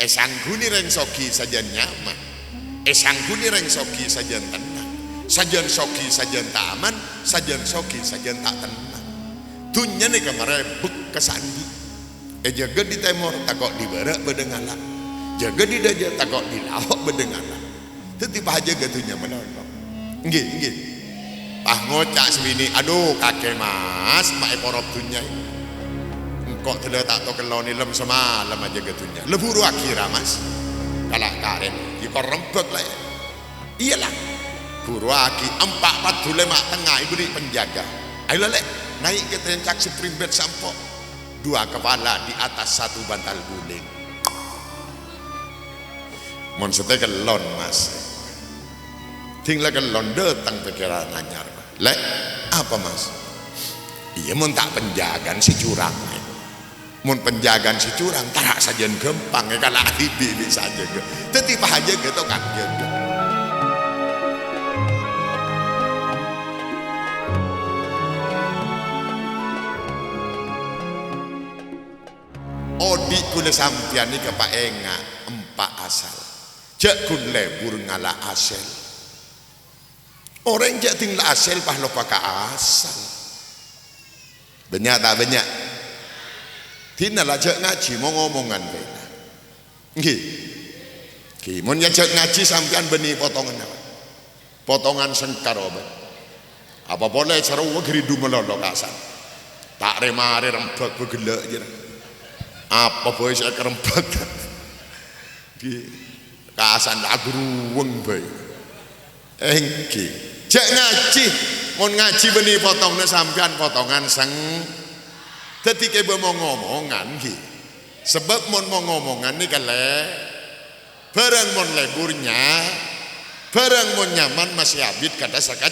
Sangguni reng soki sajan nyaman, sangguni reng soki sajan tenang, sajan soki sajan tak aman, sajan soki sajan tak tenang. Tunya nih kemarin buk kesandi, jaga di timur takok di barat bedengala, jaga di dajah takok di laut bedengala. Tetipa aja gatunya menolong. Nggih. Ah ngocak sebini, aduh kakek mas, mak ekorop tunya. Kok tidak tak tahu kalau ni lem semalam aja gatunya. Leburu akhirah mas, kalah karen, ikor rembek lah. Iyalah, buru aki 4 mak tengah ibu di penjaga. Ayo lek naik ke tencak seprimbet sampo, 2 kepala di atas 1 bantal guling. Maksudnya kelon mas, tinggal kelon datang pikiran anyar. Lek apa mas? Iya mau tak penjagaan si curang. Mun penjagaan si curang tak sajian gempang ya kalau bibi saja ke tetipa aja gitu kan gitu. Odi kule sampian ni ke Pak Enga 4 asal jak kun lebur ngala asal orang jak tinggal asal pah lupa ka asal banyak tak banyak. Tina lajak ngaji mau ngomongan bena. Nggih. Ki mun nyajak ngaji sampean beni potongan apa? Potongan sengkar obat. Apa boleh cara geridu melolo kasan. Tak remare rembek begelek je. Apa boleh saya kerembek. Ki kasan tak gruweng bae. Engki. Jak ngaji mun ngaji beni potongnya sampean potongan ketika ibu mau ngomongan ki, sebab mau ngomongan ni kale, barang mau leburnya, barang mau nyaman masih abid kata sakat,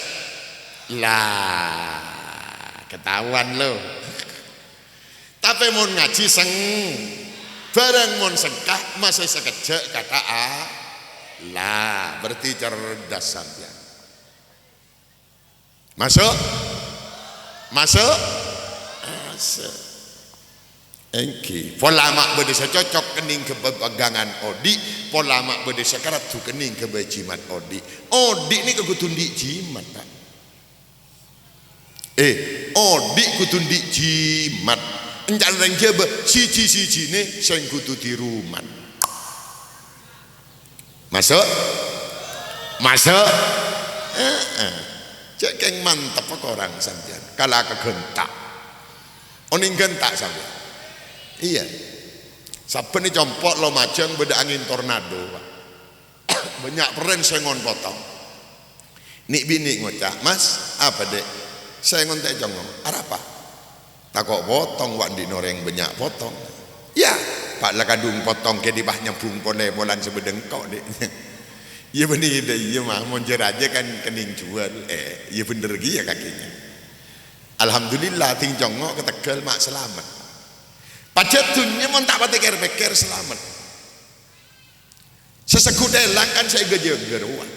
lah ketahuan lo. Tapi mau ngaji barang mau sengkah masih sekejap kata lah berarti cerdas sampean. Masuk. Engki pola mak berdesa cocok kening ke pegangan odi, pola mak berdesa karatu kening ke jimat odi. Odi ni kegutundi jimat pak. Odi kutundi jimat. Enjal reng jebe siji ni sing kutu tiruman. Masuk. Cek keng mantap kok orang sampean. Kala kegentak. Oning gentak sampai. Iya. Saben ni compok lo macam beda angin tornado, Pak. Banyak peren sengon potong. Nik bini ngocak, "Mas, apa dek?" Saya ngontek jongong. "Apa?" Takok potong wak di noreng banyak potong. Ya, Pak lah kadung potong ke di bah nyambung pole molan sebedeng kok dek. Iya benih deh, iya mah monjer aja kan kening jual. Iya bener ya kakinya. Alhamdulillah ting jongok ke Tegal mak selamat. Pajatunnya mau tak pikir selamat. Sesekudelang kan saya geruan.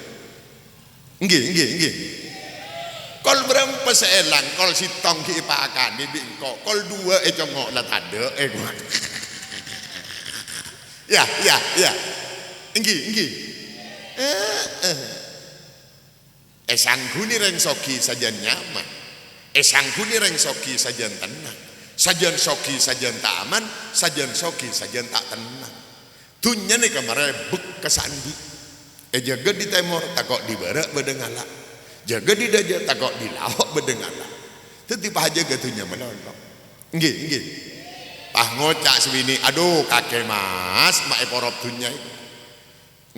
Nggih. Kol berapa seelang kol si tong ki pakan di bingko kol 2 jongok lah tade gua. Ya. Nggih. Sangguni reng soki saja nyaman. Sangguni reng soki sajan tenang, sajan soki sajan tak aman, sajan soki sajan tak tenang. Tunya nih kemarin buk kesandi, jaga di timur takok di barat bedengala, jaga di dajah takok di laut bedengala. Tetipa aja gatunya menolong. Nggih. Ah ngocak sebini, aduh kakek mas, mak ekorop tunya.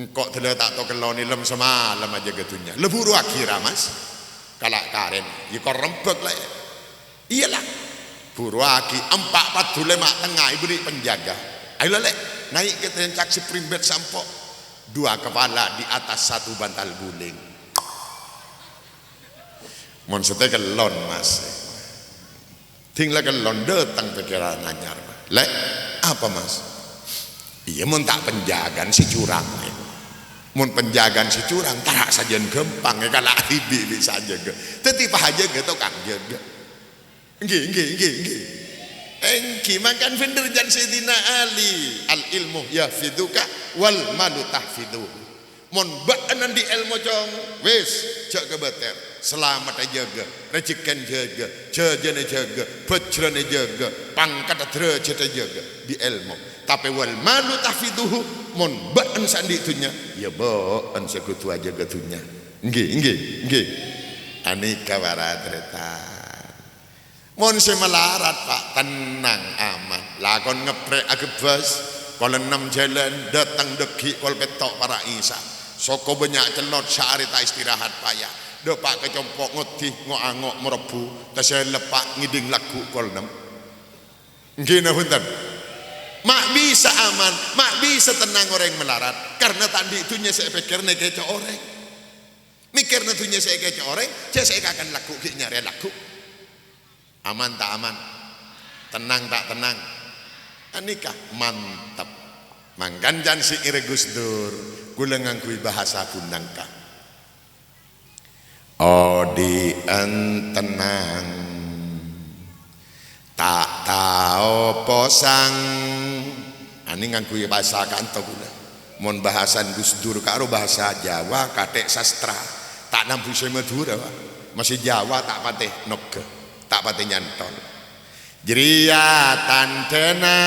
Engkok tidak tak tahu kalau ni lem semalam aja gatunya. Leburu akhirah mas. Kalah karen, ikor rembek lah. Iyalah, buru aki 4 mak tengah ibu di penjaga. Ayo lek naik ke tencak seprimbet sampo, 2 kepala di atas 1 bantal guling. Maksudnya kelon mas. Tinggal kelon datang pikiran anyar. Lek apa mas? Iya mau tak penjagaan si curang. Mun penjagaan si curang tak sajian gempang ya kalau bibi saja ke tetipa aja gitu kan jaga. Nggih. engki makan bener jan Sayyidina Ali, al ilmu yahfiduka wal malu tahfidu. Mon ba'an di ilmu cong wis jak kebeter selamat jaga, rezekan jaga, jajane jaga, bajrane jaga, pangkat derajat jaga di ilmu. Tapi wal malu tahfiduhu mon ba'an sandi dunya ya ba'an sekutu aja gatunya. Nggih. Anika waradretan. Mon semelarat Pak, tenang aman. Lakon ngeprek agebas, kol 6 jalan datang degi kol petok para isa. Soko banyak celot sehari tak istirahat payah. Do Pak kecompok ngoti ngok-angok merebu, tasya lepak ngiding lagu kol 6. Nggih punten. Mak bisa aman, mak bisa tenang orang melarat karena tadi itunya saya pikir nek keco orang. Mikirnya itunya saya keco orang, saya akan laku ki nyari laku. Aman tak aman, tenang tak tenang, anikah mantap. Mangkan jan si ire Gus Dur kula ngangkui bahasa punangka odi tenang tak tau posang. Ani ngangkui bahasa kanto kula mon bahasan Gus Dur karo bahasa Jawa katek sastra tak nampu Madura masih Jawa tak pateh noge tak pateh nyantol. Jeriatan dena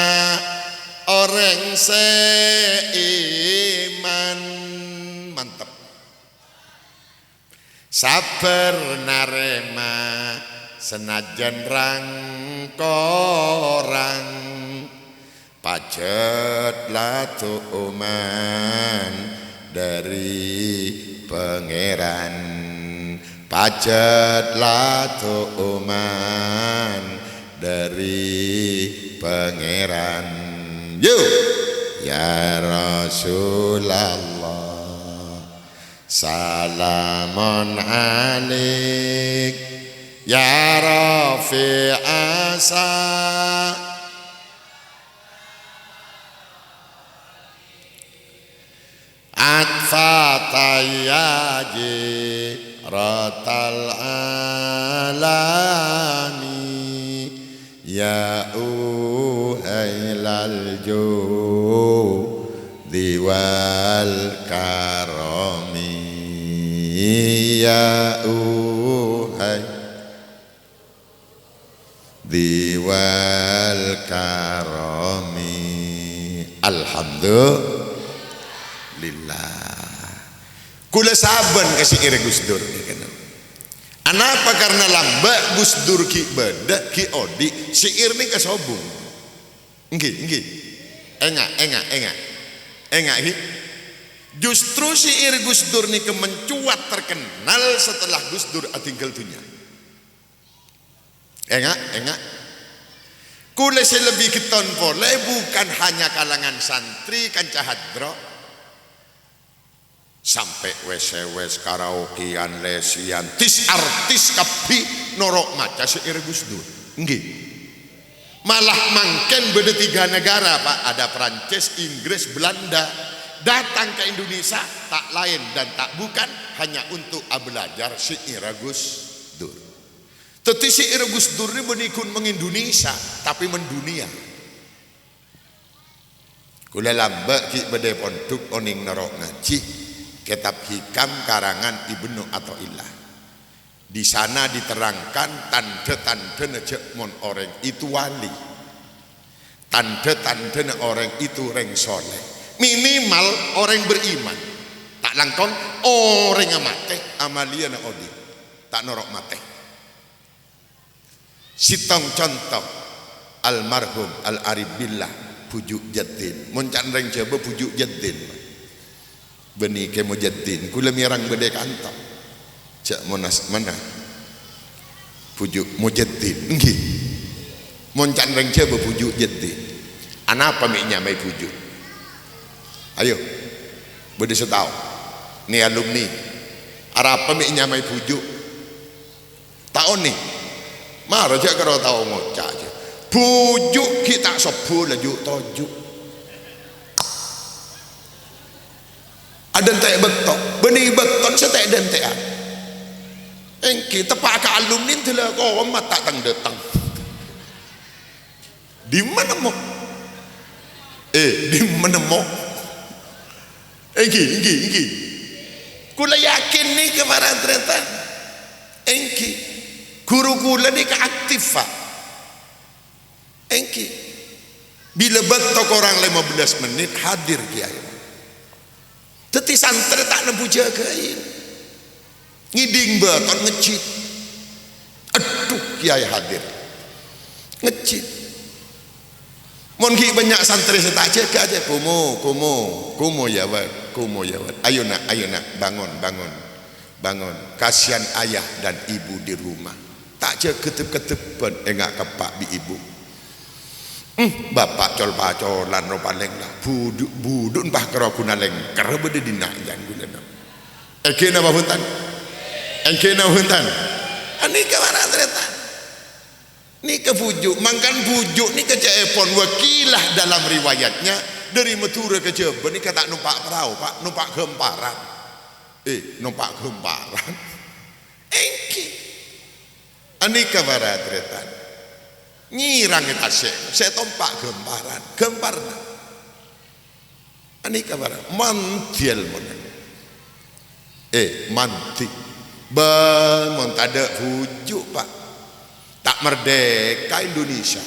orang seiman mantep sabar narema senajan rangkorang pajet latu uman dari pangeran pajet latu uman dari pangeran. Yuk ya Rasulullah salamun alik ya Rafi asa atfatayaji ratal alami ya uhailal judi wal karami ya uhai diwal karami. Alhamdulillah kula saben kasih ire Gus Dur. Anapa karena lambak Gus Dur ki beda ki odi syair ni kasobung. Nggih. Engak iki. Justru syair Gus Dur ni mencuat terkenal setelah Gus Dur tinggal dunia. Engak. Kula lebih keton pole bukan hanya kalangan santri kanca hadro. Sampai wes karaokean lesian tis artis kapi norok maca syair Gus Dur. Nggih. Malah mangken beda 3 negara Pak, ada Prancis, Inggris, Belanda datang ke Indonesia tak lain dan tak bukan hanya untuk belajar syair Gus Dur. Tetapi syair Gus Dur ini bukan mengindonesia tapi mendunia. Kula lambak ki beda pondok oning norok ngaji kitab hikam karangan Ibnu Athaillah. Di sana diterangkan tanda-tanda nejek mon orang itu wali, tanda-tanda orang itu reng soleh, minimal orang beriman. Tak langkon orang mate amalia na odi tak norok mate. Sitong contoh almarhum al arif billah pujuk jatin moncan reng coba pujuk jatin beni ke mujaddin kula mirang bede kantor cak monas mana pujuk mujaddin nggih moncan reng coba pujuk jatin anapa miknya mai pujuk ayo bede setau ni alumni arapa miknya mai pujuk tahu nih marah cak karo tau ngocak aja pujuk kita sepuh laju tojuk ada entek betok benih beton setek dan tean kita pakai alumni telah kau mat tak tang datang Di mana mo? Di mana mo? Engki. Kula yakin nih kemarin ternyata. Engki. Guru kula nih keaktif Pak. Engki. Bila betok orang 15 menit hadir kiai. Teti santri tak nembu jagain. Ngiding beton ngecit. Aduh kiai hadir. Ngecit. Mon ki banyak santri saya tak jaga aja. Kumo ya Pak. Ayo nak bangun. Kasihan ayah dan ibu di rumah. Tak jaga ketep-ketepan enggak kepak bi ibu. Bapak col-pacolan ro paling lah buduk bah karo guna lengker bede dina jan guna ekena bahuntan ani kamara tereta ni kebujuk mangkan bujuk ni kecepon wakilah dalam riwayatnya dari Matura ke Jember ni kata numpak perahu Pak numpak gemparan engki ani kamara tereta nyirang kita saya tompak gemparan ani kabar mantil monen manti mon tada hujuk Pak tak merdeka Indonesia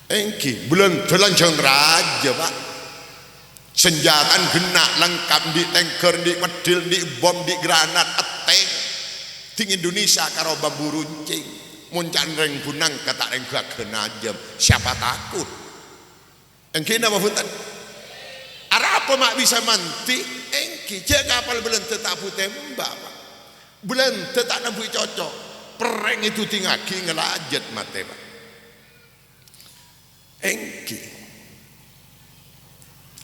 engki bulan telanjang raja Pak senjata genak lengkap di tanker di medil di bom di granat tank ting Indonesia karo bambu runcing muncan reng bunang kata reng gak kenajem siapa takut engki nama punten apa mak bisa manti engki jaga kapal bulan tetap tembak Pak bulan tetap nampu cocok pereng itu tingaki ngelajet mate Pak engki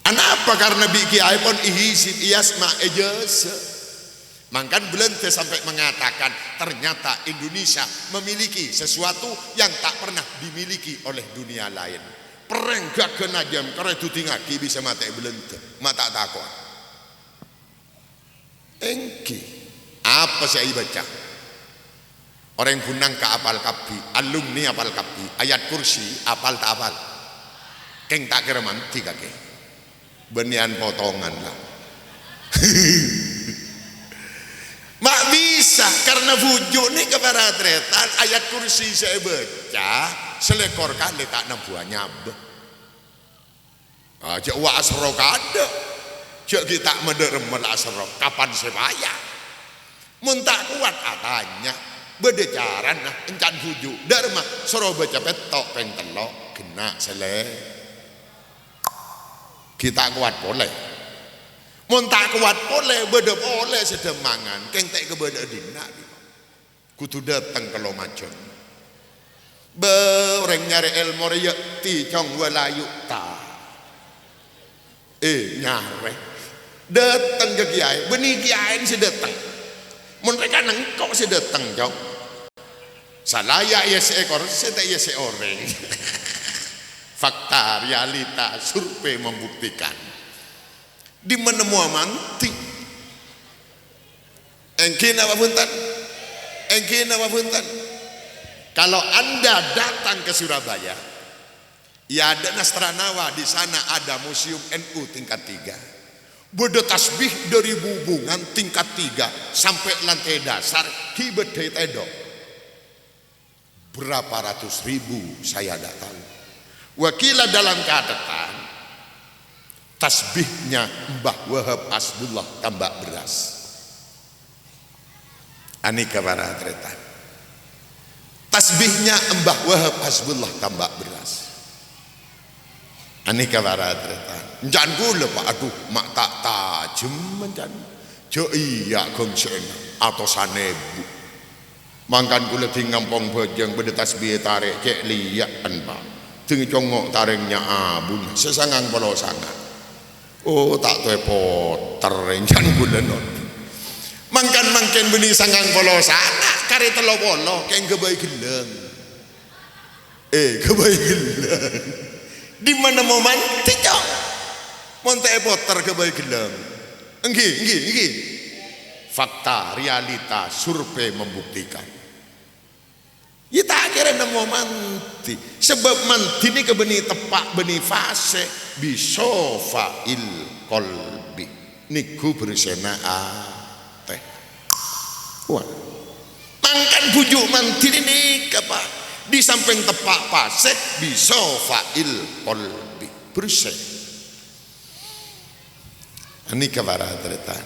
anapa karena biki iPhone ihisib iasma ejese mangkan belente sampai mengatakan ternyata Indonesia memiliki sesuatu yang tak pernah dimiliki oleh dunia lain. Pereng gak kena jam karena itu tingaki bisa mata belente, mata takut. Engki, apa saya baca? Orang punang ke apal kapi, alumni apal kapi, ayat kursi apal tak apal. Keng tak kira manti kake, benian potongan lah. Mak bisa karena bujuk ni kepada tretan ayat kursi saya baca selekor kali tak nampuan nyabah. Cak wa asro kada, cak kita menderem asro kapan saya bayar? Muntak kuat katanya berdecaran nah encan bujuk darma soro baca petok pentelok kena sele. Kita kuat boleh. Mun tak kuat boleh bedep oleh sedemangan keng tek kebeda dina kutu datang ke Lumajang bereng nyari ilmu raya ti cong walayu ta nyare datang ke kiai benih kiai si datang mun mereka nengkok si datang cong salaya ya seekor saya tak ya seorang fakta realita survei membuktikan di mana mua manti engki nama punten kalau anda datang ke Surabaya ya ada Nastranawa di sana ada museum NU tingkat 3 bodo tasbih dari hubungan tingkat 3 sampai lantai dasar kibet tedok berapa ratus ribu saya tidak tahu wakilah dalam catatan tasbihnya Mbah Wahab Asbullah tambah beras anika para tretan tasbihnya Mbah Wahab Asbullah tambah beras anika para tretan encan kula Pak aduh mak tak tajem encan jo iya gongsen atau sanebu mangkan kula di ngampong bojeng bede tasbih tarik cek liyak Pak ting congok taringnya abun sesangang polo sangat oh tak tuh poter rencan bulenon mangkan benih sangang polo sana kari telo polo keng kebaik geleng kebaik geleng di mana mau manti cok monte poter kebaik geleng enggi fakta realita survei membuktikan Ya tak kira nemu manti. Sebab manti ini ke benih tepak benih fase bisofail kolbi. Niku bersena teh. Wah. Mangkan bujuk manti ini apa? Di samping tepak fase bisofail kolbi. Bersen. Ini kabar terletak.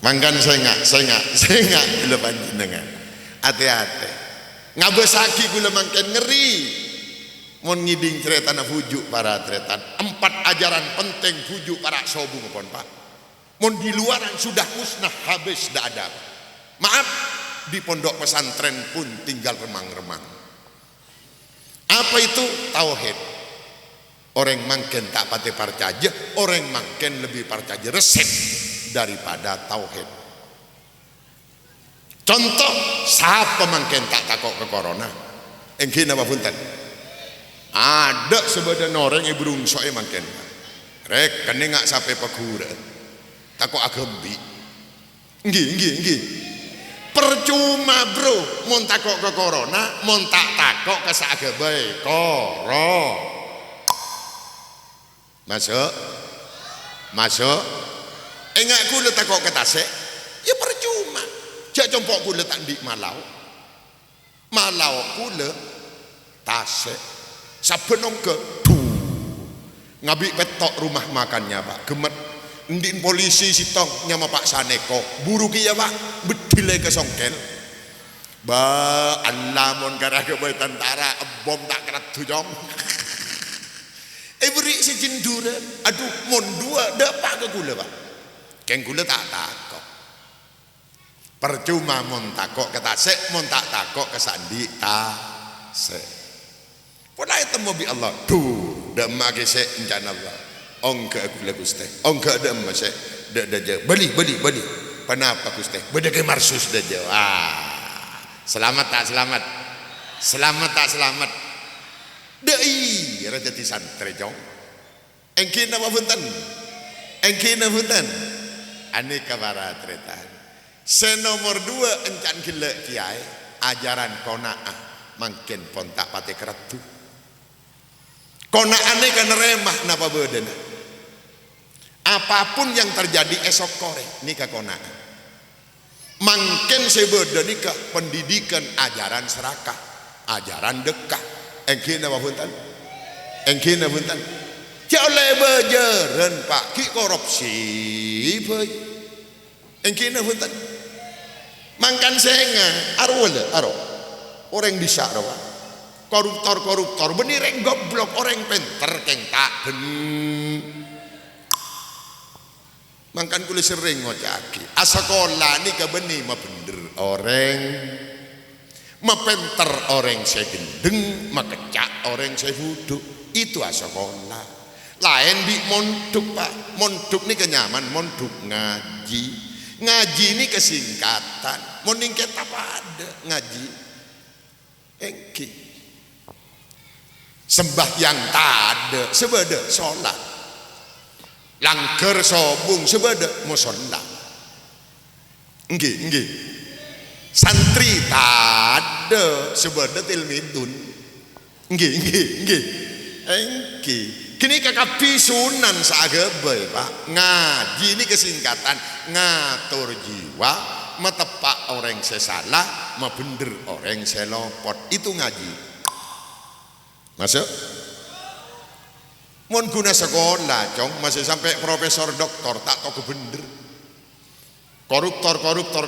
Mangkan saya enggak bila panjenengan. Hati-hati. Ngabesaki gula mangken ngeri. Mon ngiding cerita na bujuk para tretan. 4 ajaran penting bujuk para sobung pon Pak. Mon di luaran sudah musnah habis dak ada. Maaf, di pondok pesantren pun tinggal remang-remang. Apa itu? Tauhid. Orang mangken tak pati percaya, orang mangken lebih percaya resep daripada tauhid. Contoh, siapa mangken tak takut ke corona? Engkin apa punten? Ada sebadan orang yang berungsok mangken. Rek kene ngak sampai pekura. Takut agembi. Nggih. Percuma bro, mon takut ke corona, mon tak takut ke sagebai. Koro. Masuk. Engak kula takut ke tasek. Ya percuma. Jak compok kula tak di Malau kula tasek sabenong ke ngabik petok rumah makannya Pak gemet ndin polisi sitong nyama Pak Saneko buru kia Pak bedile ke songkel ba alamun karena kebaik tentara bom tak kerat tujong beri si jinduran aduh mon dua dapat ke kula Pak keng kula tak takut. Percuma mon takok ke tasek, mon tak takok ke sandi tasek. Pernah temu bi Allah, tuh dah mage se encan Allah. Ongke aku le Gusti. Ongke dah mase dah je. Beli. Kenapa Gusti? Beda ke marsus dah je. Selamat tak selamat? Selamat tak selamat? Dei raja ti santre jong. Engkin apa punten? Aneka barat retan. Senomor 2 encan gila kiai ajaran kona'ah mangkin pon tak pati keratu kona'ah ini kan remah napa bedena apapun yang terjadi esok kore nikah kona'ah mangkin sebeda nikah pendidikan ajaran serakah ajaran dekah engkin apa punten jauh lebajaran Pak ki korupsi boy engkin apa punten mangkan senga aro orang bisa rawa koruptor benih reng goblok orang penter keng tak ben mangkan kula sering ngocaki asakola ni ka benih ma bener orang ma penter orang saya gendeng ma kecak orang saya hudu itu asakola lain di monduk Pak monduk ni kenyaman monduk ngaji ini kesingkatan mau ningket apa ada ngaji engki sembahyang tak ada sebeda sholat langker sobung sebeda mau sholat engki santri tak ada sebeda tilmidun engki kini kakak pisunan sagebai Pak ngaji ini kesingkatan ngatur jiwa metepak orang sesalah mebender orang selopot itu ngaji masuk mon guna sekolah cong masih sampai profesor doktor tak tahu bener koruptor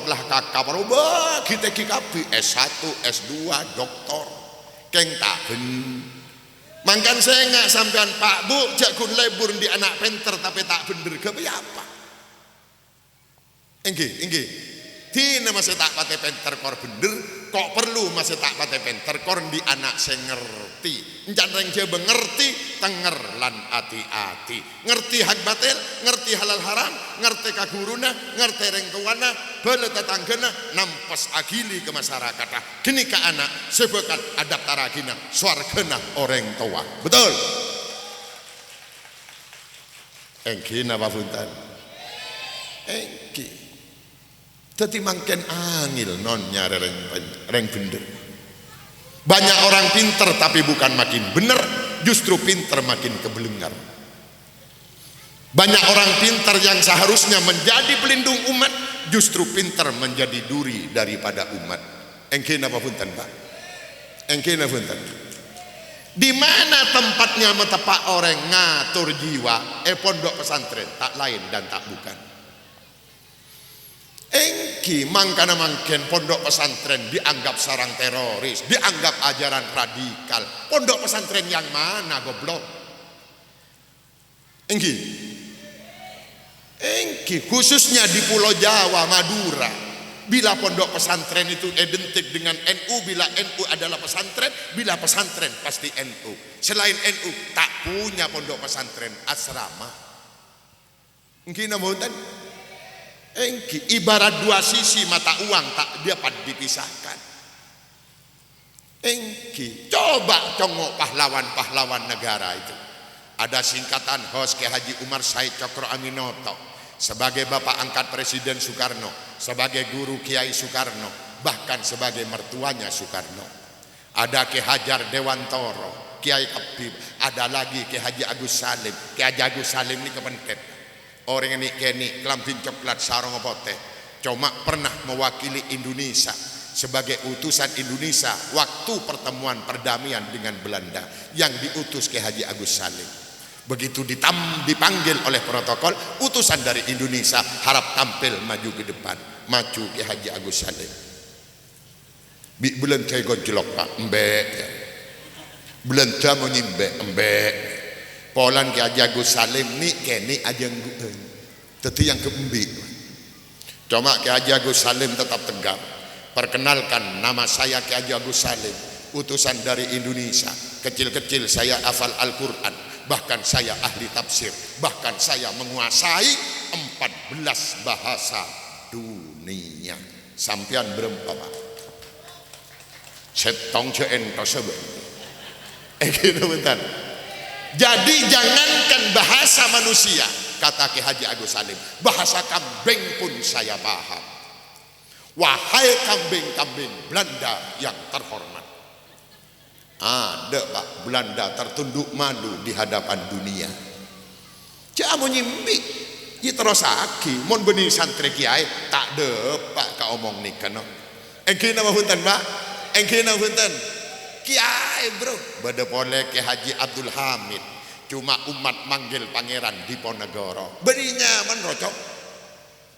telah kakak berubah kita kikapi S1 S2 doktor keng tak bener mangkan saya nggak sampean Pak Bu jakun lebur di anak penter tapi tak bener ke apa enggi tina masih tak pate penter kor bener kok perlu masih tak pate penter kor di anak saya ngerti encan reng jebe ngerti tenger lan ati-ati ngerti hak batil ngerti halal haram ngerti kaguruna ngerti reng tuana bala tetanggana nampas agili ke masyarakat kini ke anak sebekal adap taragina swargana orang tua betul engki napa punten engki dadi mangken angil non nyare reng bener Banyak orang pinter tapi bukan makin benar, justru pinter makin kebelengar. Banyak orang pinter yang seharusnya menjadi pelindung umat, justru pinter menjadi duri daripada umat. Engke napa punten Pak? Engke napa punten? Di mana tempatnya metepak orang ngatur jiwa? Pondok pesantren tak lain dan tak bukan. Engki mangkana mangken pondok pesantren dianggap sarang teroris, dianggap ajaran radikal. Pondok pesantren yang mana goblok? Engki khususnya di Pulau Jawa, Madura. Bila pondok pesantren itu identik dengan NU, bila NU adalah pesantren, bila pesantren pasti NU. Selain NU tak punya pondok pesantren, asrama. Engki namutan engki ibarat dua sisi mata uang tak dapat dipisahkan. Engki coba congok pahlawan-pahlawan negara itu. Ada singkatan HOS Kiai Haji Umar Said Cokro Aminoto sebagai bapak angkat Presiden Soekarno, sebagai guru Kiai Soekarno, bahkan sebagai mertuanya Soekarno. Ada Kiai Hajar Dewantoro, Kiai Habib, ada lagi Kiai Haji Agus Salim. Kiai Haji Agus Salim ini kepentet. Orang ini kini kelampin coklat sarong pote, cuma pernah mewakili Indonesia sebagai utusan Indonesia waktu pertemuan perdamaian dengan Belanda yang diutus ke Haji Agus Salim. Begitu dipanggil oleh protokol, utusan dari Indonesia harap tampil maju ke depan, maju ke Haji Agus Salim. Bulan saya gojlok Pak, mbek. Bulan saya mau nyimbe, mbek. Polan ke Haji Agus Salim ni kini aja nggueun. Tetapi yang keembi. Cuma ke Haji Agus Salim tetap tegap. Perkenalkan, nama saya Ki Haji Agus Salim, utusan dari Indonesia. Kecil-kecil saya hafal Al-Quran, bahkan saya ahli tafsir, bahkan saya menguasai 14 bahasa dunia. Sampian berempat Pak. Setong ceento sebut. Gitu bentar. Jadi jangankan bahasa manusia, kata Ki Haji Agus Salim, bahasa kambing pun saya paham. Wahai kambing-kambing Belanda yang terhormat. Ada Pak, Belanda tertunduk malu di hadapan dunia. Cak mau nyimbi, ya terus aki, mon benih santri kiai tak depak ka omong nikah no. Engki nama punten Pak, engki nama punten. Kiai bro, bade pole Ki Haji Abdul Hamid. Cuma umat manggil pangeran Diponegoro. Beri nyaman rocok.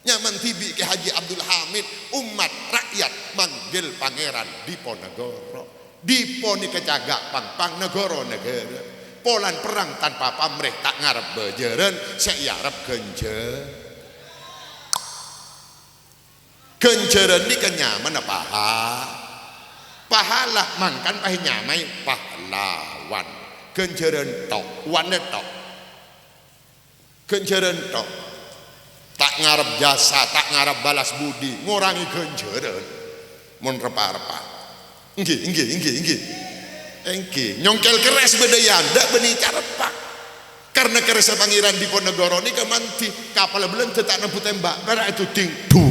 Nyaman tibi Ki Haji Abdul Hamid. Umat rakyat manggil pangeran Diponegoro. Dipo ni kecagak pang negoro negara. Polan perang tanpa pamrih tak ngarep bejeren, saya arep genjer. Genjeren ni kenyaman apa ha? Pahala mangkan pah nyamai pahlawan. Genjeren tok, wane tok. Genjeren tok. Tak ngarep jasa, tak ngarep balas budi, ngurangi genjeren. Mun repa-repa. Engki. Nyongkel keres bedaya ndak benih carepak. Karena keres pangeran Diponegoro ni kemanti kapal belum cetak nempu tembak, karena itu ting du.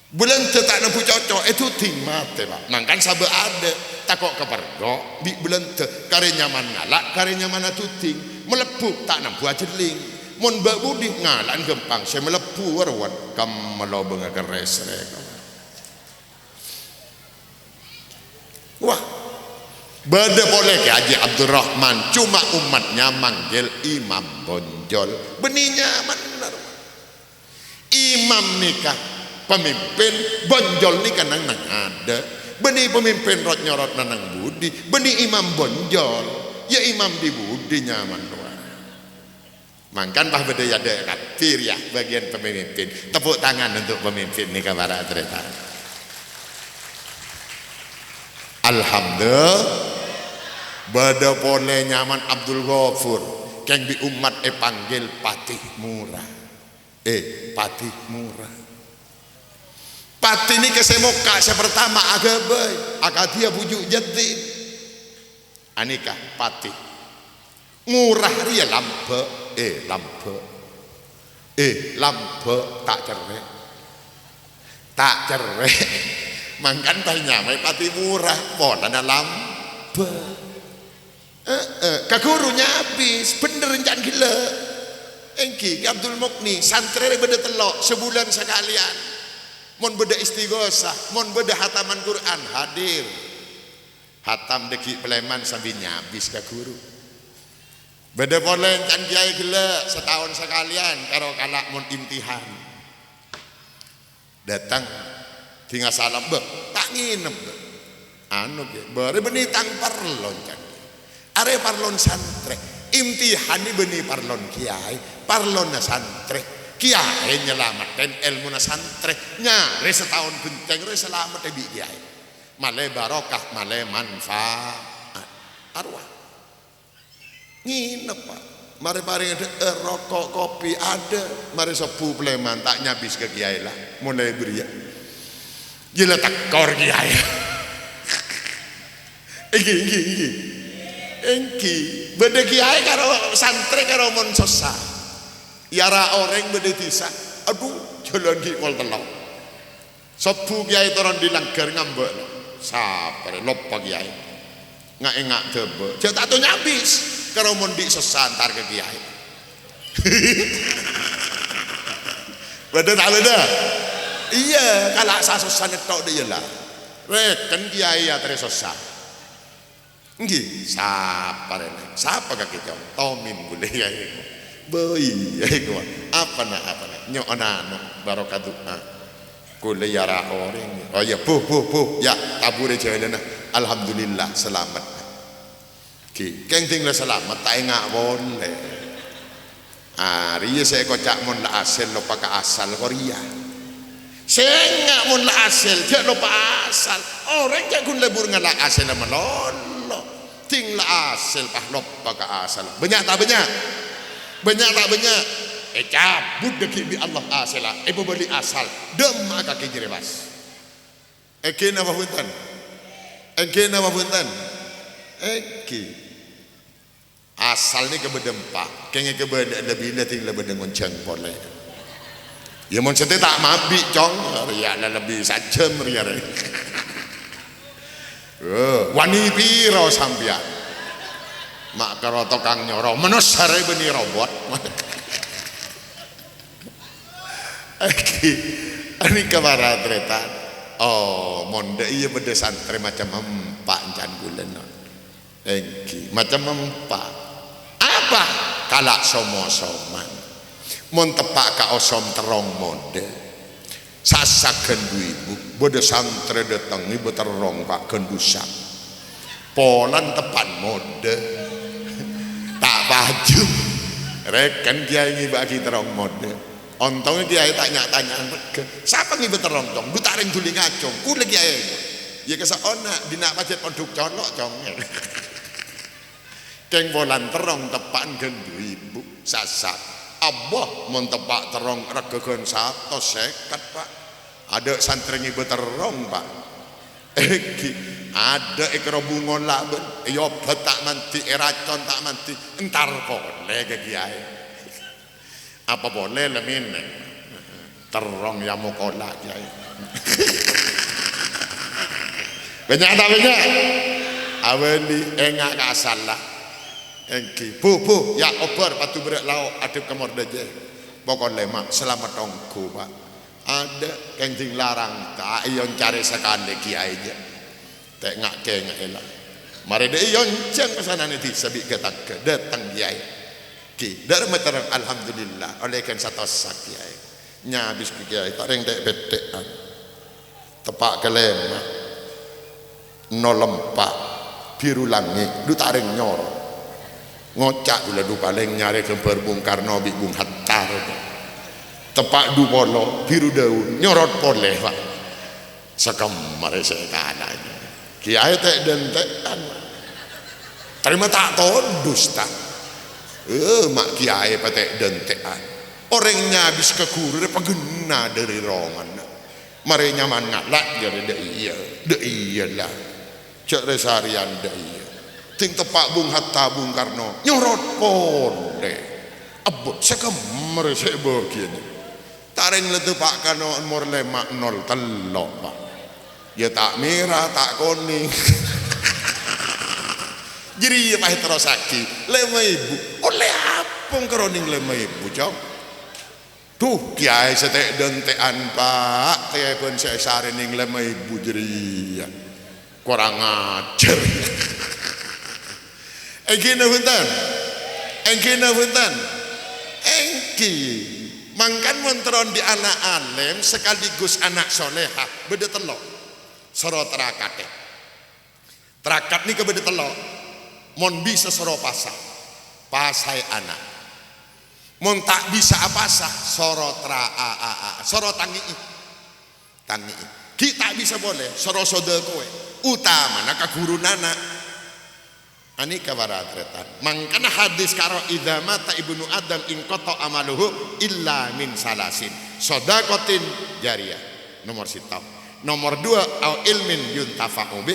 Bulan cetak nempu cocok itu ting mate Pak. Mangkan sabe ada takok kepergo di bulan te kare nyaman ngalak kare nyaman atuting melepuh tak nempu ajeling. Mun mbak budi ngalan gempang saya melepuh warwan kam melobeng keres rek. Wah, bade boleh Ki Haji Abdurrahman, cuma umatnya manggil Imam Bonjol. Benihnya benar. Imam nikah pemimpin, Bonjol nikah nang ada. Benih pemimpin rot nyorot nang budi, benih Imam Bonjol, ya Imam di budi nyaman doa. Mangkan bah bade ada kafir ya bagian pemimpin. Tepuk tangan untuk pemimpin nikah para cerita. Alhamdulillah bada pole nyaman Abdul Ghafur keng di umat panggil Patih Murah. Patih Murah. Patih ni kesemoka saya pertama agabai, dia bujuk jadi. Anikah Patih. Murah dia lampe, lampe tak cerai. Tak cerai. Mangkan tanya mai pati murah pola dalam ke gurunya habis bener jangan gila. Engki Abdul Mukni santri beda telok sebulan sekalian. Mon beda istighosah, mon beda hataman Quran hadir. Hatam deki Pleman sambil nyabis ke guru. Beda polen can kiai gila setahun sekalian karo kalak mon imtihan. Datang tinggal salam tak nginep anu ge bare beni tang parlon can are parlon santri imtihan ni beni parlon kiai parlon na santri kiai nyelamaten ilmu na santri nyare setahun genteng re selamat bi kiai male barokah male manfaat arwah nginep Pak mari paring ada rokok kopi ada mari sepuh Pleman tak nyabis ke kiai lah mulai beria gila tekor kiai engki beda kiai karo santri karo mon sosa yara orang beda disa aduh jalan ki kol telok sepuh kiai turun di langgar ngambek sabar lopo kiai ngak tebe jek tak nyabis karo mon di sosa antar ke kiai beda tak beda. Iya, kalau sasosan tok dia lah. Reken kiai ya teresosa. Nggih, sapar ini. Sapa kaki jauh? Tomin boleh ya iku. Boy, iku. Apa nak? Nyok anak barokah doa. Kule ya ra orang. Oh ya, puh. Ya, tabure jalan. Alhamdulillah selamat. Ki, keng tinggal selamat tak engak boleh. Riya saya kocak mon la asal lo pakai asal Korea. Saya mun la asal dia lupa asal orang yang gun lebur ngala asal melolo ting la asal pah lupa ka asal banyak tak banyak cabut deki bi Allah asal beli asal dem kaki jerebas eken apa punten asal ni kebedempak kenge kebeda lebih ting lebih dengan cengpole. Ya mon sete tak mabik cong ria lebih sajam ria wani piro sampean mak karo tokang nyoro menosare beni robot ini kabarat tretan oh monde iya bede santri macam empak jan bulan macam empak apa kalak somo-soman mon tepak ka osom terong mode sasaken ibu bode santri datang ni beterong pak kendusak polan tepan mode tak baju reken kiai ni bagi terong mode ontongnya kiai tanya siapa ni beterong tong butaring juli ngacong ku lagi kiai ya kesaona dina pacet ponduk colok cong keng polan terong tepan gendu ibu sasak Abah mentepak terong regegan 150 Pak ada santri ngibe terong Pak ada ikro bungon laben yo tak manti racon tak manti entar boleh ke kiai apa boleh lemin terong yang mukola kiai banyak awali engak kasalah engki bu ya obar patu berak lauk adep kamar daje pokon lemak selamat tongku Pak ada kenjing larang tak iyon cari sekali kiai aja tak ngak elak mari de iyon ceng kesana nanti sabik ketak datang kiai ki dari meterang alhamdulillah oleh kan satu sak kiai nyabis kiai tak reng dek betekan tepak kelemak nolempak biru langit du tak reng nyorok ngocak gula du paling nyari kemper Bung Karno bi Bung Hatta tepak du polo biru daun nyorot poleh Pak sekemar saya kananya kiai tek dan tekan terima tak todus tak mak kiai patek dan tekan orangnya habis ke guru dia pagena dari rongan mari nyaman ngalak jadi de iya lah cek resarian de iya ting tepak Bung Hatta Bung Karno nyorot pole abot sekemar saya begini taring letu Pak Karno umur lemak 0 telok Pak Ya tak merah, tak kuning. Jadi ya pahit terosaki 5.000. Oleh apa keroning 5.000 cok? Tuh kiai setek dentean pak, kiai pun saya sarin yang 5.000 jadi ya. Kurang ajar. Engki punten. Engki mangkan montron di anak alim sekaligus anak solehah beda telok soro terakate terakat nih kebeda telok mon bisa soro pasai anak mon tak bisa apa sah soro soro tangi kita bisa boleh soro sode kowe utama nak guru nana ani kabaratretan mangkana hadis karo idza mata ibnu adam in qata amaluhu illa min salasin shadaqatin jariyah nomor 1 nomor 2 au ilmin yuntafa'u bih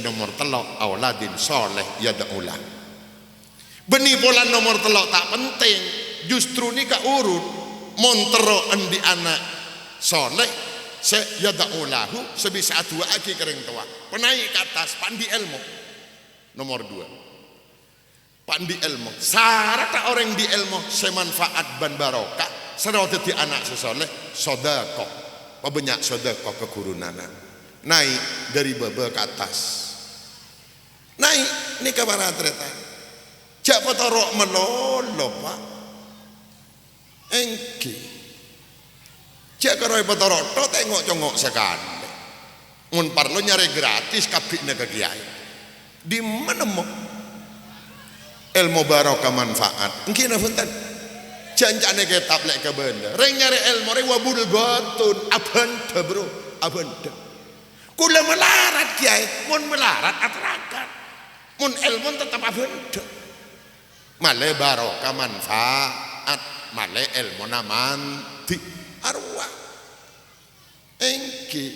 nomor 3 auladin soleh yad'ulah beni pola nomor 3 tak penting justru ni ka urut montero endi anak soleh se yad'ulahu sebisa dua aki kering tua penaik ke atas pandi ilmu. Nomor 2 pandi ilmu syarat orang di ilmu semanfaat ban barokah serau dadi anak sesoleh sodako banyak sodako ke guru nana naik dari baba ke atas naik ini kabar atretan jak potorok melolo pak engki jak karoi potorok to tengok congok sekali mun parlo nyari gratis kabikna ke kiai di mana mau ilmu barokah manfaat mungkin punten janjane ke tablek ke benda reng nyari ilmu reng wabul batun abanda bro abanda kula melarat kiai mun melarat aterakat mun ilmu tetap abanda male barokah manfaat male ilmu namanti arwah engki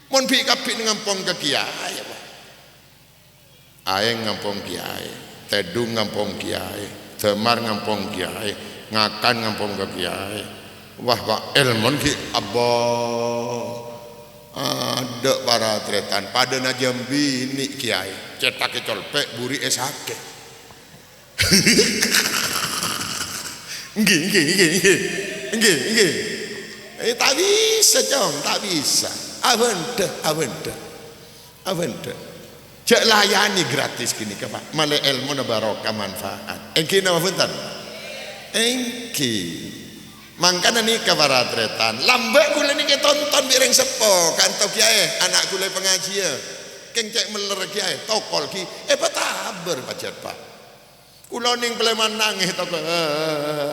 mun bi kabeh ngampong ke kiai aeng ngampong kiai, tedung ngampong kiai, temar ngampong kiai, ngakan ngampong ke kiai. Wah pak ilmu ki abah ada para tretan pada najam bini kiai cetak colpek buri esake. Nggih. Tak bisa jong, tak bisa. Abenda. Cek layani gratis gini ke pak male ilmu na barokah manfaat engki nama punten engki mangkana ni kabaratretan lambek kula niki tonton bireng sepo kanto kiai anak kula pengajian keng cek meler kiai tokol ki petaber pacar pak kula ning pleman nangis tokol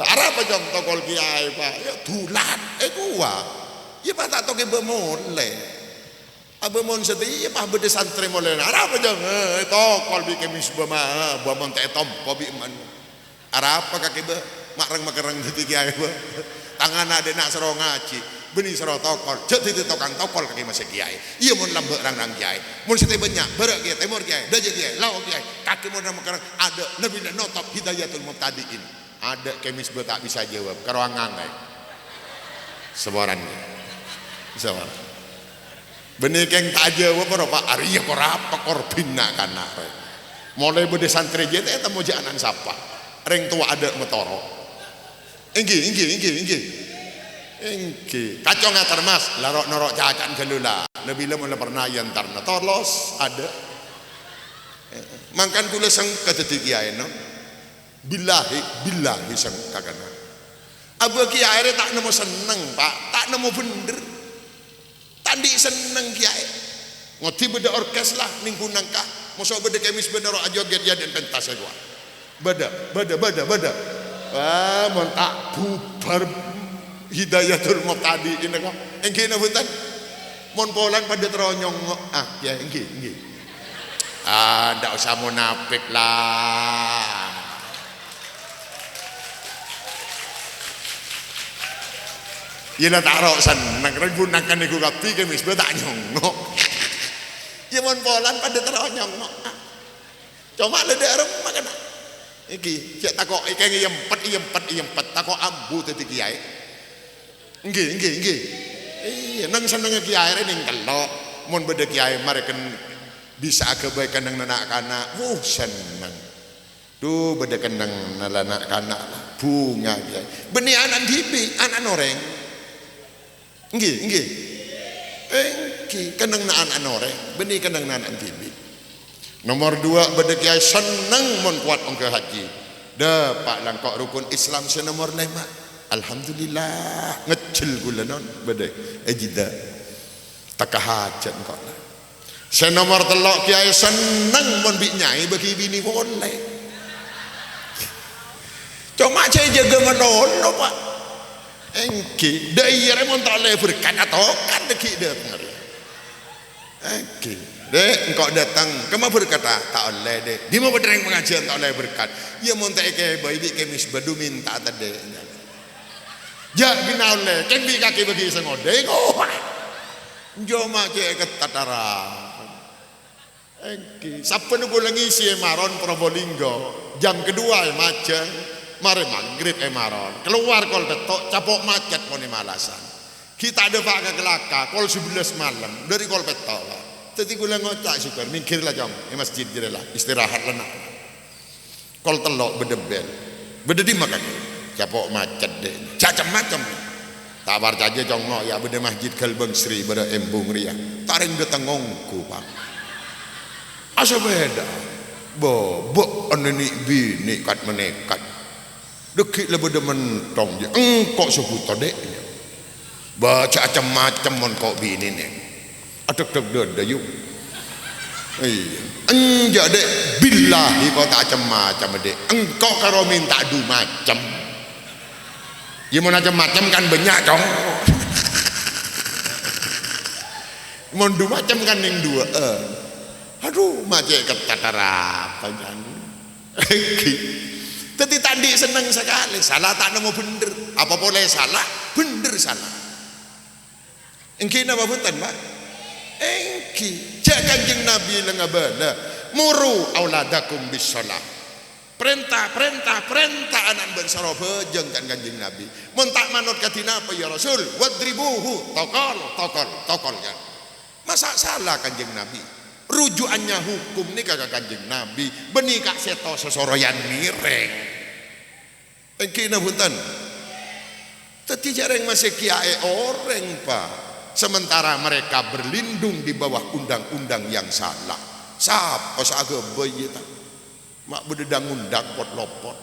arep jong tokol kiai pak ya dulat kuwa ya pak tak toke bemole Abu mon sedih ya pah bede santri molena apa jang tokol bi kemis bama mon tetom kobi man apa kaki be makrang makrang dadi kiai be tangan ade nak sero ngaji beni sero tokol cek di tokang tokol kaki masih kiai iya mon lambek rang kiai mon sedih banyak berak kiai timur kiai daje kiai lawa kiai kaki mon makrang ada nabi notop hidayatul mubtadiin ada kemis be tak bisa jawab karuangan sebaran sebaran benih keng tak jawab berapa Arya korapa korbina kana mulai bede santri jete eta mau jalan sapa reng tua ada metoro enggi kacau ngatar mas larok norok cacan gelula nabila mulai pernah yantar tolos ada mangkan kula sang kadeti kiai no billahi sang kakana abu kiai tak nemu seneng pak tak nemu bener tandi seneng kiai ngoti beda orkes lah ning kunangkah mosok beda kemis bener ajoget ya dan pentas gua beda wah mon tak bubar hidayatul mubtadi ini kok engke punten mon polan pada teronyong ya engke ndak usah munafik lah ya lah tak rok seneng gunakan niku kapti kemis be tak nyongok ya mon polan pada teronyong cuma le derem makan iki cek takok iki yempet takok ambu dadi kiai nggih iya nang senenge kiai ning kelok mun beda kiai mereka bisa kebaikan nang anak-anak seneng tuh beda kenang anak-anak bunga kiai beni anak dibi anak noreng nggih kenang anak noreng beni kenang anak dibi. Nomor 2 beda kiai seneng mun kuat ongke haji dapat langkok rukun Islam senomor 5 alhamdulillah ngecil gula non beda ejida takah hajat kok senomor 3 kiai seneng mun bi nyai bagi bini boleh cuma saya jaga menolong pak engki daerah mun tak boleh berkat atau kan deki dia engki dek engkau datang kemana berkata tak oleh dek di mana berdeng pengajian tak oleh berkat ya monta ke bayi kemis badu minta tadi ya bina oleh kan bi kaki bagi sengode joma ke ketatara siapa nunggu lagi si Emaron Probolinggo jam kedua macet mari maghrib Emaron keluar kol betok capok macet poni malasan kita ada pak ke kelaka kol 11 malam dari kol betok tadi gula ngocak syukur mikir lah jong masjid dia lah istirahat lah nak kol telok bedebel bededi makan capok macet deh macam-macam tak bar saja jong no ya bede masjid Kalbang Sri bede embung ria taring datang ngongku pak asa beda bo aneni bini kat menekat dekik lah bede mentong je engkau sebuta dek baca macam-macam mon kok bini nih adek dek yuk enjak dek billahi kau tak macam-macam dek engkau kalau minta du macam ya mau macam-macam kan banyak dong mau du macam kan yang 2 aduh macam ketatara panjang tadi tadi senang sekali salah tak nemu bener apa boleh salah bener salah engki napa punten pak engki jak kanjeng Nabi lengabala muru auladakum bisalah perintah anak bersara bejeng kan kanjeng Nabi mun tak manut katina apa ya Rasul wadribuhu tokol kan masa salah kanjeng Nabi rujukannya hukum ni kagak kanjeng Nabi beni kak seto sesoroyan mireng engki na punten teti jarang masih kiai orang pak sementara mereka berlindung di bawah undang-undang yang salah siapa saga bayi tak mak bededang undang pot lopot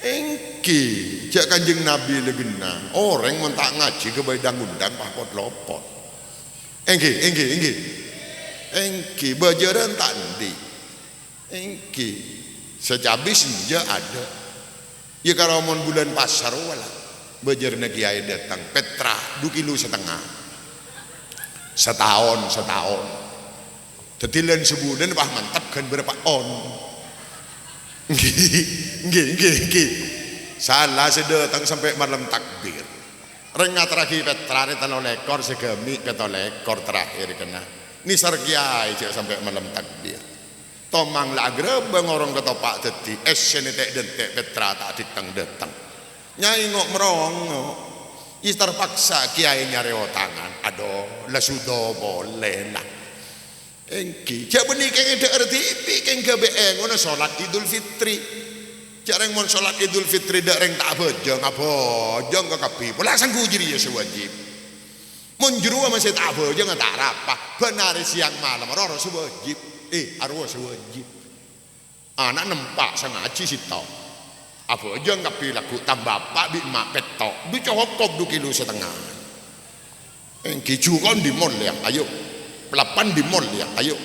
engki jak kanjeng Nabi legena orang mentak ngaji ke bedang undang pot lopot engki bajaran tak ndi engki secabi senja ada ya kalau mon bulan pasar wala bajar kiai datang Petra 2,5 kilo setahun tetilan sebulan bah mantap kan berapa on nggih salah sedatang sampai malam takbir rengat terakhir Petra ni 3 ekor segemi 7 ekor terakhir kena ni sarkiai sampai malam takbir tomang lah grebeng orang ketopak teti esen tek dentek Petra tak datang nyai ngok merongok terpaksa kiai nyari tangan aduh lah sudah boleh lah engki jak benih keng ada RTP keng KBN ngono salat Idul Fitri jarang mon salat Idul Fitri dak reng tak bojong ke kapi pula sanggu jiri ya sewajib mon jero masih tak bojong tak rapah benar siang malam ora sewajib arwah sewajib anak nempak sangaji sito apa aja nggak pilih aku tambah pak bi mak petok bi cokop 2,5 kilo engki kon di mall ya ayo 8 di mall ya ayo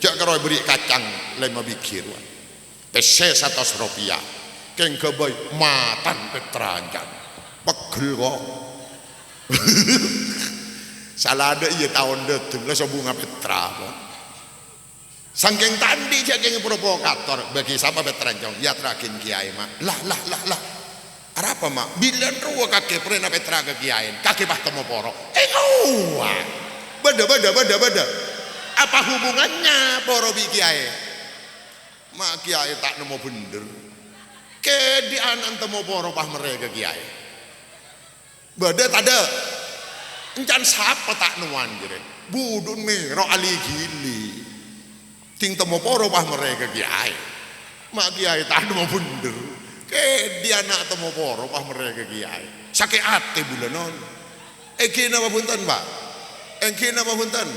jak karo beri kacang 5 bikir pese 100 rupiah keng kebay matan petranjan pegel kok salah ada iya tahun detung lah bunga Petra kok sangking tandi jageng provokator bagi siapa Petranjong ya terakin kiai mak lah apa mak bilan ruwa kakek pernah Petra ke kiai kakek bah temu poro bada apa hubungannya poro bi kiai mak kiai tak nemu bener ke di anan temu poro pah mereka kiai bada tada encan sapa tak nuan jere budun mero ali gili ting temo poro pah mereka kiai mak kiai tak mau bunder ke dia nak temo poro pah mereka kiai sakit ate bulanon kena apa punten pak kena apa punten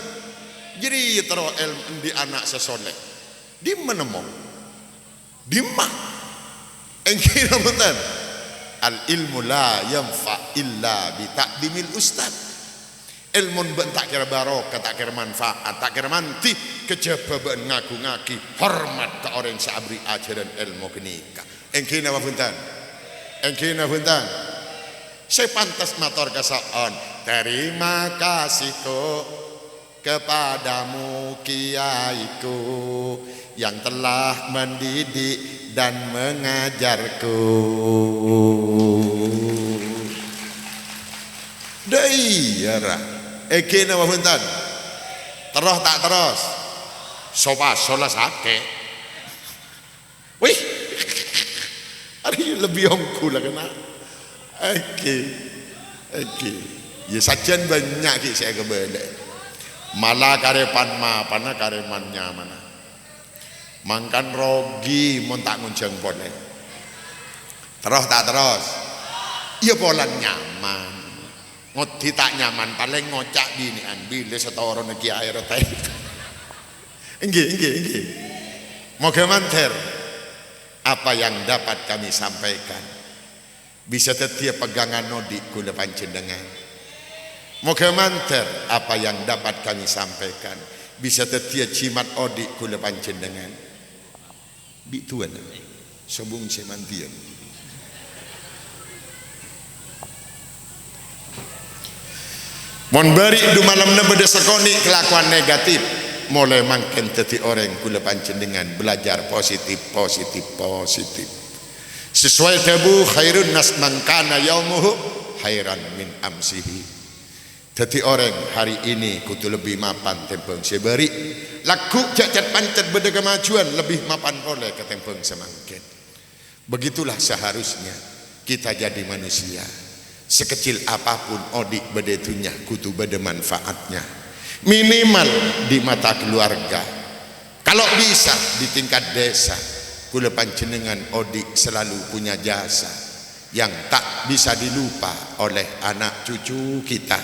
jadi tero di anak sesoleh di mana mau di mak kena punten al ilmu la yanfa illa bi taqdimil ustad ilmu tak kira barokah tak kira manfaat tak kira manti kejaba ben ngaku ngaki hormat ke orang sabri ajaran ilmu kenika engkina punten saya pantas matur kasaon terima kasihku kepadamu kiaiku yang telah mendidik dan mengajarku daerah kena apa punten terus tak terus sopa sola sake wih hari lebih ongku lah kena ya sajian banyak ki saya kebele malah karepan ma pana karemannya mana mangkan rogi mon tak ngunceng pone terus tak terus iya polan nyaman ngoti tak nyaman paling ngocak dini ambil setoro neki air teh enggih moga manter apa yang dapat kami sampaikan bisa tetia pegangan nodik kula panjenengan moga manter apa yang dapat kami sampaikan bisa tetia cimat odik kula panjenengan bi tuan sobung semantian mon bari du malamna beda sekoni kelakuan negatif mulai mangken teti orang kula panjenengan belajar positif sesuai tabu khairun nas man kana yaumuhu khairan min amsihi teti orang hari ini kudu lebih mapan tempeng seberi laku cacat pancet beda kemajuan lebih mapan oleh ke tempeng semangken begitulah seharusnya kita jadi manusia sekecil apapun odik bedetunya kutu bede manfaatnya minimal di mata keluarga kalau bisa di tingkat desa kula panjenengan odik selalu punya jasa yang tak bisa dilupa oleh anak cucu kita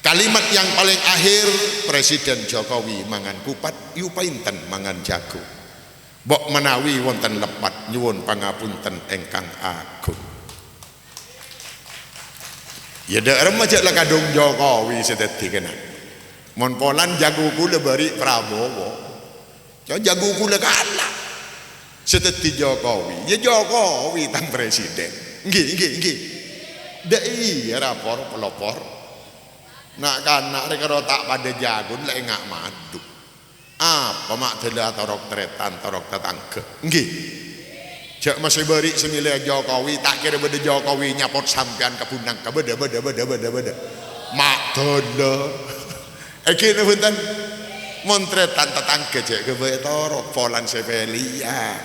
kalimat yang paling akhir Presiden Jokowi mangan kupat yu painten mangan jago bok menawi wonten lepat nyuwun pangapunten engkang agung ya dak remaja lah kadung Jokowi sedeti kena mon polan jago kula bari Prabowo jago kula kalah sedeti Jokowi ya Jokowi tang presiden nggih dak iya rapor pelopor nak kanak rek tak pada jagun lek ngak madu apa mak tela torok tretan torok tetangga nggih jak masih beri semilih Jokowi tak kira beda Jokowi nyapot sampean ke punang ke beda mak dono kena punten montretan tetangga cek ke betorok polan sepelian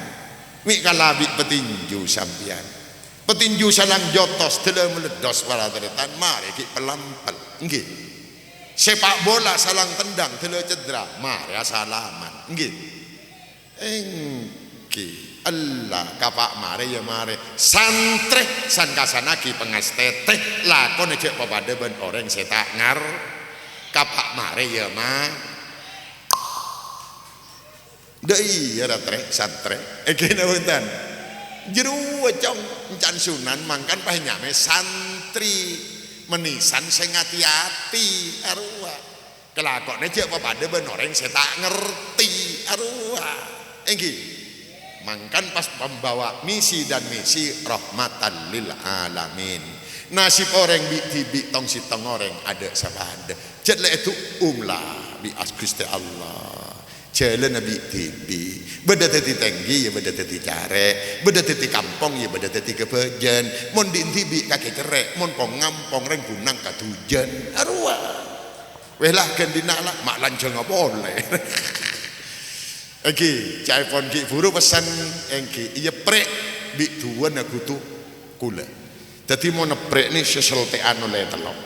mik kalabi petinju sampean petinju salang jotos tela meledos para tretan mari ki pelampel nggih sepak bola salang tendang tela cedera mari salaman nggih engki Allah kapak mare ya mare santre san kasanaki pengastete lakon aja papada ben orang setak ngar kapak mare ya ma dei ya ratre santre kena wonten jeru wecong encan sunan mangkan pah nyame santri menisan sing ati-ati arwah kelakone aja papada ben orang setak ngerti arwah nggih mangkan pas pembawa misi dan misi rahmatan lil alamin nasib orang bi tong si tong orang ada sabada jadla itu umlah bi Gusti Allah jalan nabi tibi beda teti tinggi ya beda teti care beda teti kampung ya beda teti kebejen mon di tibi kaki cerek mon pong ngampong reng bunang katujan arwah weh lah kendina lah mak lanceng apa boleh Engki, cai pon ki buru pesan engki, iya prek bi tuan aku tu kula. Jadi mau neprek ni seseltean oleh telok.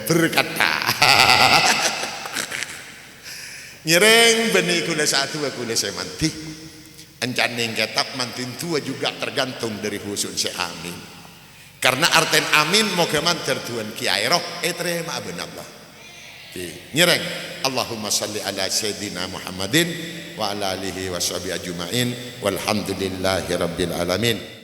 berkata nyereng benih kula satu kula saya manti ancaning ketap mantin tua juga tergantung dari husun si amin karena arten amin moga manter tuan kiai roh terima benallah nyereng Allahumma salli ala sayyidina Muhammadin wa ala alihi wa sahbihi ajma'in walhamdulillahi rabbil alamin.